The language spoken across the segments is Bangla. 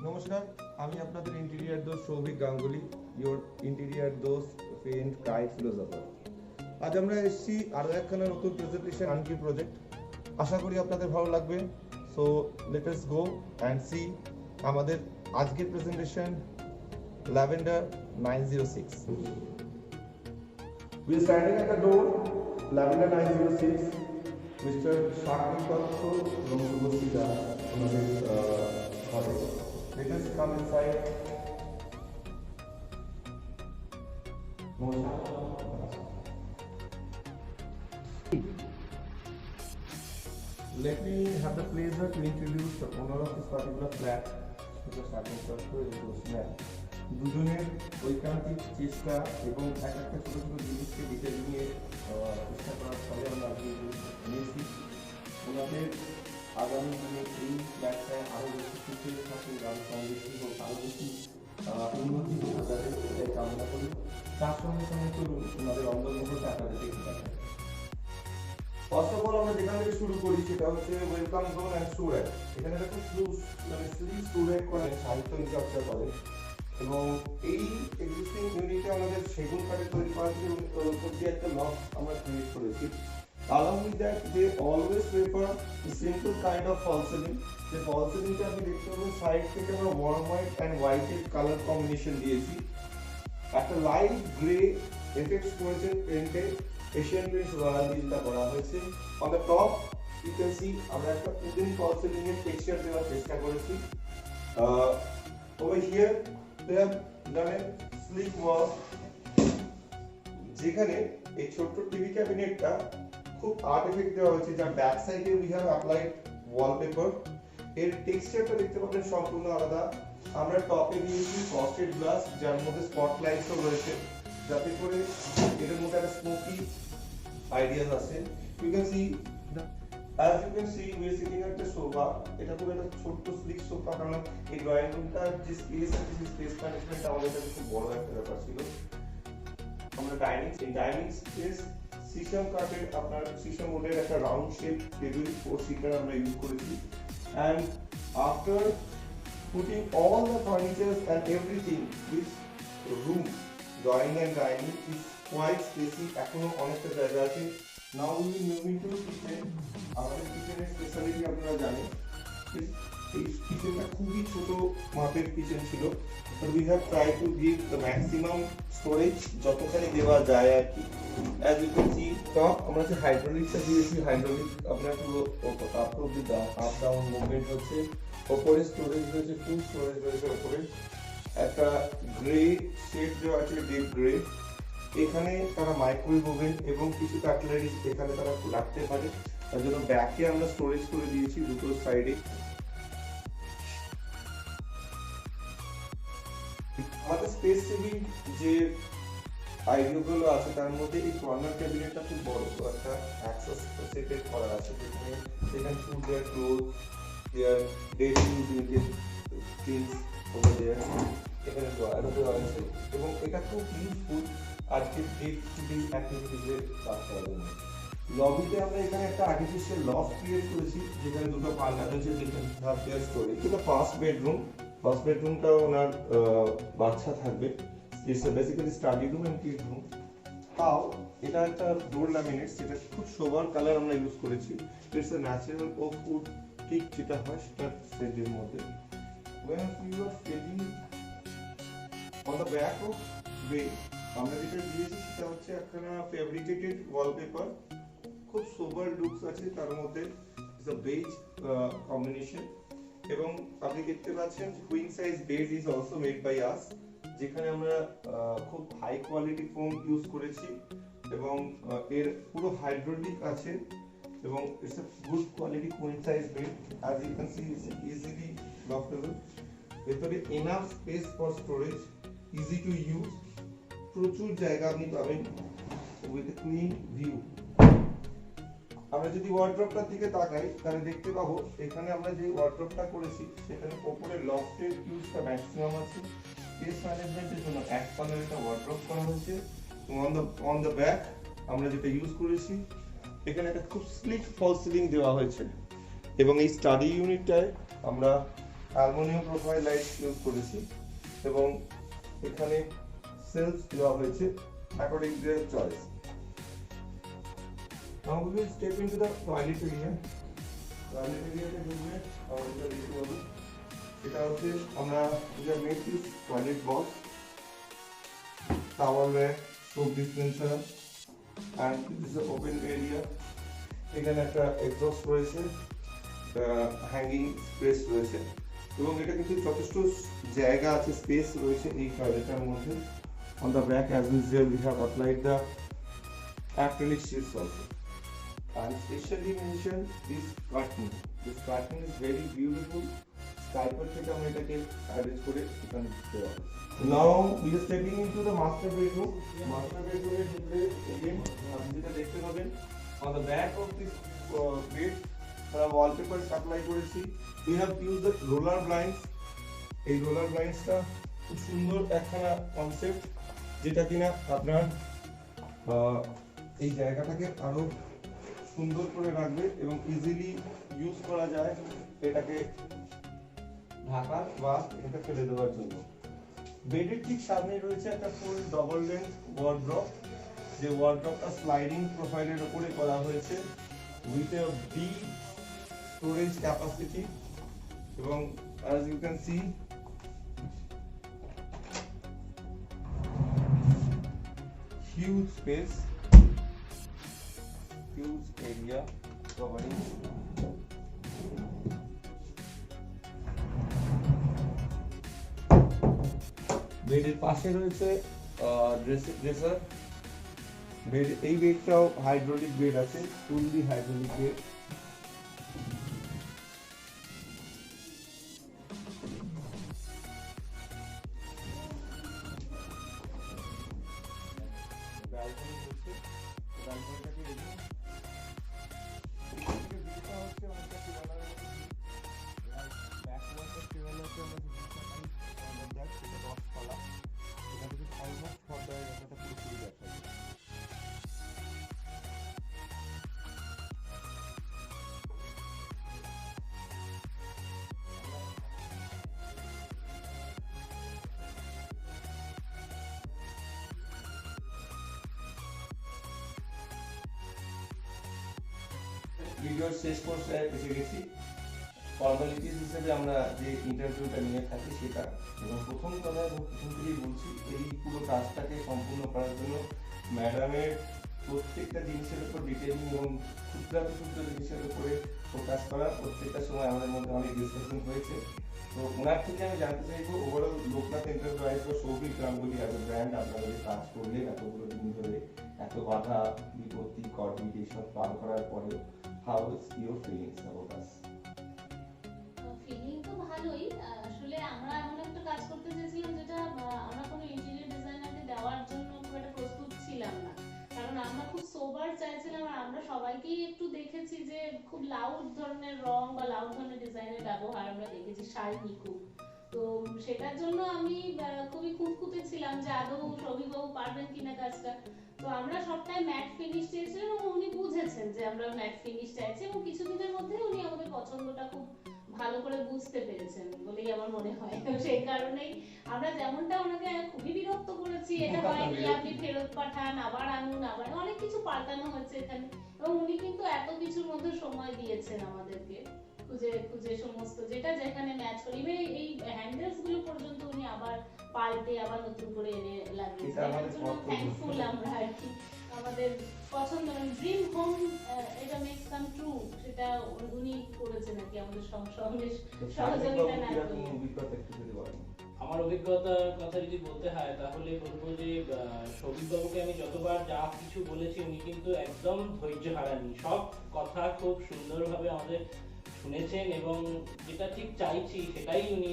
নমস্কার, আমি আপনাদের ইন্টেরিয়ার দোস্ত সৌভিক গাঙ্গুলি, ইয়োর ইন্টেরিয়ার দোস্ত ফ্রেন্ড গাইড ফিলোসফার। আজ আমরা এসেছি আরও একখানা নতুন প্রেজেন্টেশন আনকি প্রজেক্ট। আশা করি আপনাদের ভালো লাগবে। So let us go and see আমাদের আজকের presentation lavender 906। We are standing at the door, Lavender 906, Mr. Shakti Patro from Subhasida, আমাদের ঘরে। Let us come inside. Let me have the pleasure to introduce the owner of this particular flat, Mr. Shakti Patro, দুজনের ঐকান্তিক চেষ্টা এবং এক একটা ছোট ছোট জিনিসকে ডিটেল নিয়ে চেষ্টা করার ফলে আমরা আজকে নিয়েছি। ওনাদের আগামী দিনে এই ব্যবসায় আরও বেশি সুখে থাকুক, আরও সমৃদ্ধি হোক, আরও বেশি উন্নতি হোক, তাদের সেটাই কামনা করি। তার সঙ্গে সঙ্গে চলুন ওনাদের অন্তর্ভুক্ত আপনাদের দেখতে পাবেন। ফার্স্ট অফ অল আমরা যেখান থেকে শুরু করি সেটা হচ্ছে ওয়েলকাম জোন অ্যান্ড স্টুডেন্ট। এখানে একটা স্টুডেন্ট করে সাহিত্য চর্চা করে এবং এই এক্সিস্টিং ইউনিটে আমাদের সেগুন কাঠে তৈরি করা ছিল এবং তার উপর দিয়ে একটা লক আমরা ক্রিয়েট করেছি। Along with that, they always prefer a simple kind of fall ceiling. যে ফল সিলিংটা আপনি দেখতে পাবেন সাইড থেকে আমরা ওয়ার্ম হোয়াইট অ্যান্ড হোয়াইটের কালার কম্বিনেশন দিয়েছি। একটা লাইট গ্রে এফেক্টস করেছে পেন্টে, এশিয়ান পেন্টস রয়্যাল দিলটা করা হয়েছে। On the top you can see আমরা একটা উডেন ফল সিলিং এর টেক্সচার দেওয়ার চেষ্টা করেছি। Over here they have done a sleek work, যেখানে এই ছোট্ট টিভি ক্যাবিনেটটা খুব আর্ট এফেক্ট দেওয়া হয়েছে, যার ব্যাক সাইডে উই হ্যাভ অ্যাপ্লাইড ওয়ালপেপার। এর টেক্সচারটা দেখতে পাবেন সম্পূর্ণ আলাদা। আমরা টপে দিয়েছি ফ্রস্টেড গ্লাস, যার মধ্যে স্পটলাইটসও রয়েছে, যাতে করে এর মধ্যে একটা স্মোকি আইডিয়াস আসে। You can see As you can see, we are sitting at the sofa. এটা পুরো একটা ছোট্ট স্লিক সোফা, কারণ এই ড্রয়িং রুমটা যে স্পেস আছে সেই স্পেস ম্যানেজমেন্ট আমাদের কাছে খুব বড় একটা ব্যাপার ছিল। আমরা ডাইনিং স্পেস সিসম কাঠের আপনার সিসম উডের একটা রাউন্ড শেপ টেবিল 4 সিটার আমরা ইউজ করেছি। And after putting all the furniture and everything, this room, drawing and dining is quite spacey. এখনো অনেকটা জায়গা আছে। Now we will move into kitchen. আমাদের কিচেনের স্পেশালিটি আপনারা জানেন, এই কিচেনটা খুবই ছোট মাপের কিচেন ছিল, but we have tried to give the maximum storage যতখানি দেওয়া যায় আর কি। As you can see, top আমরা যে হাইড্রোলিকটা দিয়েছি, হাইড্রোলিক আপনার পুরো আপ অব্দি আপ ডাউন মুভমেন্ট হচ্ছে। ওপরে স্টোরেজ রয়েছে, ফুল স্টোরেজ রয়েছে ওপরে। একটা গ্রে শেড দেওয়া আছে, ডিপ গ্রে। এখানে তারা মাইক্রোওয়েভ ওভেন এবং কিছু কাটলারিজ এখানে তারা রাখতে পারে, তার জন্য ব্যাকে আমরা স্টোরেজ করে দিয়েছি দুটো সাইডে। আমাদের স্পেস সেভিং যে আইডিয়াগুলো আছে তার মধ্যে এই কর্নার ক্যাবিনেটটা খুব বড় একটা অ্যাক্সেস সেটেড করা আছে, যেখানে food there cloth there daily use things over there. এখানে ড্রয়ারও দেওয়া আছে এবং এটা খুব ইউজফুল আজকের ডে টু ডে অ্যাক্টিভিটিজে কাজ করার জন্য। লবিতে আমরা এখানে একটা আর্টিফিশিয়াল লফট ক্রিয়েট করেছি, যেখানে দুটো পাল্লা রয়েছে, যেখানে হাফ দেয়ার স্টোরেজ। এটা ফার্স্ট বেডরুম। ফার্স্ট বেডরুমটা ওনার বাচ্চা থাকবে। It's basically study room and kid room. তাও এটা একটা ডোর ল্যামিনেটস, যেটা খুব সোবার কালার আমরা ইউজ করেছি। It's a natural oak wood ঠিক যেটা হয় সেটা সেটের মধ্যে। When you are staging on the back of bed, আমরা যেটা দিয়েছি সেটা হচ্ছে একখানা ফেব্রিকেটেড ওয়ালপেপার, খুব সোবার লুকস আছে তার মধ্যে। ইটস আ বেজ কম্বিনেশন এবং আপনি দেখতে পাচ্ছেন queen size bed is also made by us, যেখানে আমরা খুব হাই কোয়ালিটি ফোম ইউজ করেছি এবং এর পুরো হাইড্রোলিক আছে এবং it's a good quality queen size bed. As you can see it's easily liftable. ভেতরে enough space for storage, easy to use, প্রচুর জায়গা আপনি পাবেন উইথ এ ক্লিন ভিউ। আমরা যদি ওয়ার্ড্রপটার দিকে তাকাই তাহলে দেখতে পাবো এখানে আমরা যে ওয়ার্ড্রপটা করেছি সেখানে উপরে লফটের ইউজটা ম্যাক্সিমাম আছে। স্পেস ম্যানেজমেন্টের জন্য এক পাল্লার একটা ওয়ার্ড্রপ করা হয়েছে। অন দ্য ব্যাক আমরা যেটা ইউজ করেছি, এখানে একটা খুব স্লিক ফল সিলিং দেওয়া হয়েছে এবং এই স্টাডি ইউনিটটায় আমরা অ্যালুমিনিয়াম প্রোফাইল লাইট ইউজ করেছি এবং এখানে সেলফ দেওয়া হয়েছে according to their choice. Now we will step into the toilet area. Toilet area তে ঢুকলে আমরা দেখতে পাবো এটা হচ্ছে আমরা made use toilet box, towel rack, soap dispenser, and this is an open area. এখানে একটা এক্সস্ট রয়েছে, হ্যাঙ্গিং স্পেস রয়েছে এবং এটা কিন্তু যথেষ্ট জায়গা আছে, স্পেস রয়েছে এই টয়লেটের মধ্যে। On the back, as usual, we have applied the acrylic sheets also. And specially mention this curtain. This curtain is very beautiful. Skyper থেকে আমরা এটাকে অ্যারেঞ্জ করে এখানে দিতে পারবো। Now we are stepping into the master bedroom. Master bedroom এর ভিতরে again আপনি যেটা দেখতে পাবেন, on the back of this bed আমরা wallpaper অ্যাপ্লাই করেছি। We have used the roller blinds. এই roller blindsটা খুব সুন্দর একখানা কনসেপ্ট, যেটা কিনা আপনার এই জায়গাটাকে আরো সুন্দর করে রাখবে এবং ইজিলি ইউজ করা যায় এটাকে ঢাকার বা এটা ফেলে দেওয়ার জন্য। বেডের ঠিক সামনে রয়েছে একটা ফুল ডবল লেন্থ ওয়ার্ড্রপ, যে ওয়ার্ড্রপটা স্লাইডিং প্রোফাইলের উপরে করা হয়েছে with a big storage capacity এবং as you can see huge space, huge area covering. বেডের পাশে রয়েছে ড্রেসার বেড। এই বেডটাও হাইড্রোলিক বেড আছে, ফুললি হাইড্রোলিক বেড। ভিডিওর শেষ পর্যায়ে এসে গেছি। ফর্মালিটিস হিসেবে আমরা যে ইন্টারভিউটা নিয়ে থাকি সেটা, এবং প্রথম কথা এবং প্রথম থেকেই বলছি, এই পুরো কাজটাকে সম্পূর্ণ করার জন্য ম্যাডামের প্রত্যেকটা জিনিসের উপর ডিটেইলিং এবং ক্ষুদ্রাতি ক্ষুদ্র জিনিসের উপরে ফোকাস করা প্রত্যেকটা সময় আমাদের মধ্যে অনেক ডিসকাশন হয়েছে। তো ওনার থেকে আমি জানতে চাইবো ওভারঅল লোকনাথ এন্টারপ্রাইজ বা Souvik Ganguly as a brand আপনারা যে কাজ করলেন এতগুলো দিন ধরে, এত বাধা বিপত্তি কোভিড এইসব পার করার পরেও, how is your feelings about us? Feeling তো ভালোই। আসলে আমরা এমন একটা কাজ করতে চেয়েছিলাম যেটা আমরা কোনো ইন্টেরিয়র ডিজাইনারকে দেওয়ার জন্য খুব একটা প্রস্তুত ছিলাম না, কারণ আমরা খুব সোবার চাইছিলাম। আর আমরা সবাইকেই একটু দেখেছি যে খুব লাউড ধরনের রং বা লাউড ধরনের ডিজাইনের ব্যবহার আমরা দেখেছি শাইনি খুব। তো সেটার জন্য আমি খুবই খুঁতখুঁতে ছিলাম যে আদৌ সৌভিকবাবু পারবেন কিনা কাজটা। তো আমরা সবটাই ম্যাট ফিনিশ চেয়েছিলাম এবং উনি বুঝেছেন যে আমরা ম্যাট ফিনিশ চাইছি, এবং কিছুদিনের মধ্যে উনি আমাদের পছন্দটা খুব ভালো করে বুঝতে পেরেছেন বলেই আমার মনে হয়। সেই কারণেই আমরা যেমনটা ওনাকে খুবই বিরক্ত করেছি, এটা হয়নি, আপনি ফেরত পাঠান, আবার আনুন, আবার অনেক কিছু পাল্টানো হয়েছে এখানে, এবং উনি কিন্তু এত কিছুর মধ্যে সময় দিয়েছেন আমাদেরকে খুঁজে খুঁজে সমস্ত যেটা যেখানে ম্যাচ করে। ইভেন এই হ্যান্ডেলস গুলো পর্যন্ত উনি আবার পাল্টে আবার নতুন করে এনে লাগিয়েছেন। এটার জন্য থ্যাঙ্কফুল আমরা আর কি। আমাদের পছন্দ মানে ড্রিম হোম, এটা মেক্স কাম ট্রু, সেটা উনি করেছেন আর কি আমাদের সঙ্গে সহযোগিতা না করে। আমার অভিজ্ঞতার কথা যদি বলতে হয় তাহলে বলবো যে সৌভিকবাবুকে আমি যতবার যা কিছু বলেছি উনি কিন্তু একদম ধৈর্য হারাননি, সব কথা খুব সুন্দরভাবে আমাদের শুনেছেন এবং যেটা ঠিক চাইছি সেটাই উনি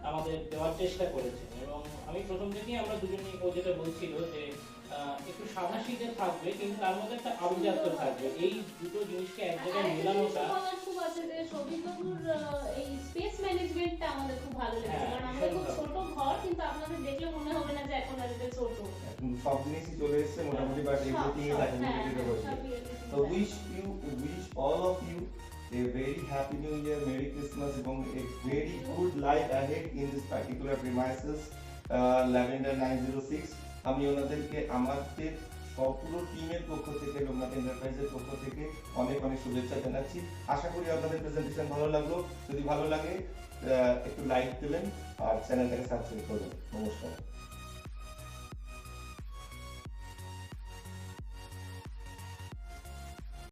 আমাদের দেওয়ার চেষ্টা করেছেন। এবং আমি প্রথম থেকেই আমরা দুজনেই ও যেটা বলছিল যে একটু সাদাসিধে থাকবে কিন্তু তার মধ্যে একটা আভিজাত্য থাকবে, এই দুটো জিনিসকে এক জায়গায় মেলানোটা খুব আছে। যে সৌভিকবাবুর এই স্পেস ম্যানেজমেন্টটা আমাদের খুব ভালো লেগেছে, কারণ আমাদের খুব ছোট ঘর কিন্তু আপনাদের দেখলে মনে হবে না যে এখন আর এটা ছোট, সব জিনিসই চলে এসেছে মোটামুটি, but everything is accommodated over here. So wish all of you a very happy new year, Merry Christmas এবং a very good life ahead in this particular premises Lavender 906. আমি ওনাদেরকে আমাদের সম্পূর্ণ টিমের পক্ষ থেকে লোকনাথ এন্টারপ্রাইজের পক্ষ থেকে অনেক অনেক শুভেচ্ছা জানাচ্ছি। আশা করি আপনাদের প্রেজেন্টেশন ভালো লাগলো। যদি ভালো লাগে একটু লাইক দেবেন আর চ্যানেলটাকে সাবস্ক্রাইব করবেন। নমস্কার।